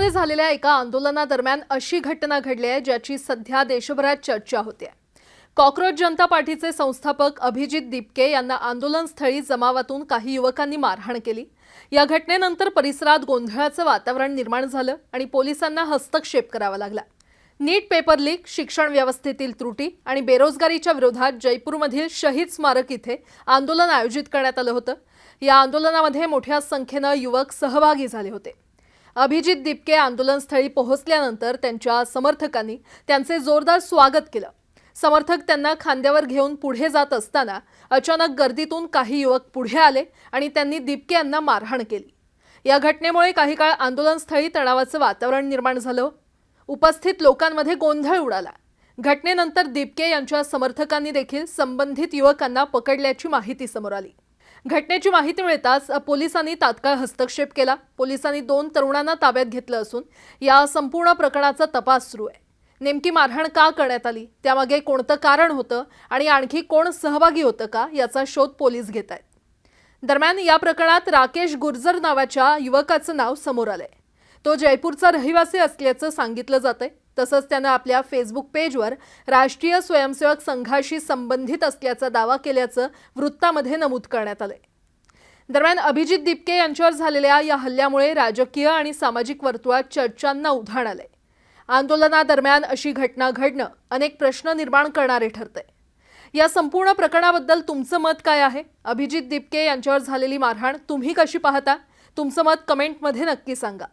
नागपूरमध्ये झालेल्या एका आंदोलनादरम्यान अशी घटना घडली आहे ज्याची सध्या देशभरात चर्चा होते। कॉकरोच जनता पार्टीचे संस्थापक अभिजित दिपके यांना आंदोलनस्थळी जमावातून काही युवकांनी मारहाण केली। या घटनेनंतर परिसरात गोंधळाचं वातावरण निर्माण झालं आणि पोलिसांना हस्तक्षेप करावा लागला। नीट पेपर लीक, शिक्षण व्यवस्थेतील त्रुटी आणि बेरोजगारीच्या विरोधात जयपूरमधील शहीद स्मारक इथे आंदोलन आयोजित करण्यात आलं होतं। या आंदोलनामध्ये मोठ्या संख्येने युवक सहभागी झाले होते। अभिजित दिपके आंदोलनस्थळी पोहोचल्यानंतर त्यांच्या समर्थकांनी त्यांचे जोरदार स्वागत केलं। समर्थक त्यांना खांद्यावर घेऊन पुढे जात असताना अचानक गर्दीतून काही युवक पुढे आले आणि त्यांनी दिपके यांना मारहाण केली। या घटनेमुळे काही काळ आंदोलनस्थळी तणावाचं वातावरण निर्माण झालं। उपस्थित लोकांमध्ये गोंधळ उडाला। घटनेनंतर दिपके यांच्या समर्थकांनी देखील संबंधित युवकांना पकडल्याची माहिती समोर आली। घटनेची माहिती मिळताच पोलिसांनी तात्काळ हस्तक्षेप केला। पोलिसांनी 2 तरुणांना ताब्यात घेतलं असून या संपूर्ण प्रकरणाचा तपास सुरू आहे। नेमकी मारहाण का करण्यात आली, त्यामागे कोणतं कारण होतं आणि आणखी कोण सहभागी होतं का याचा शोध पोलीस घेत आहेत। दरम्यान या प्रकरणात राकेश गुर्जर नावाच्या युवकाचं नाव समोर आलंय। तो जयपूरचा रहिवासी असल्याचं सांगितलं जातंय। तसंच त्यानं आपल्या फेसबुक पेजवर राष्ट्रीय स्वयंसेवक संघाशी संबंधित असल्याचा दावा केल्याचं वृत्तामध्ये नमूद करण्यात आलंय। दरम्यान अभिजित दिपके यांच्यावर झालेल्या या हल्ल्यामुळे राजकीय आणि सामाजिक वर्तुळात चर्चांना उधाण आलंय। आंदोलनादरम्यान अशी घटना घडणं अनेक प्रश्न निर्माण करणारे ठरतंय। या संपूर्ण प्रकरणाबद्दल तुमचं मत काय आहे? अभिजित दिपके यांच्यावर झालेली मारहाण तुम्ही कशी पाहता? तुमचं मत कमेंटमध्ये नक्की सांगा।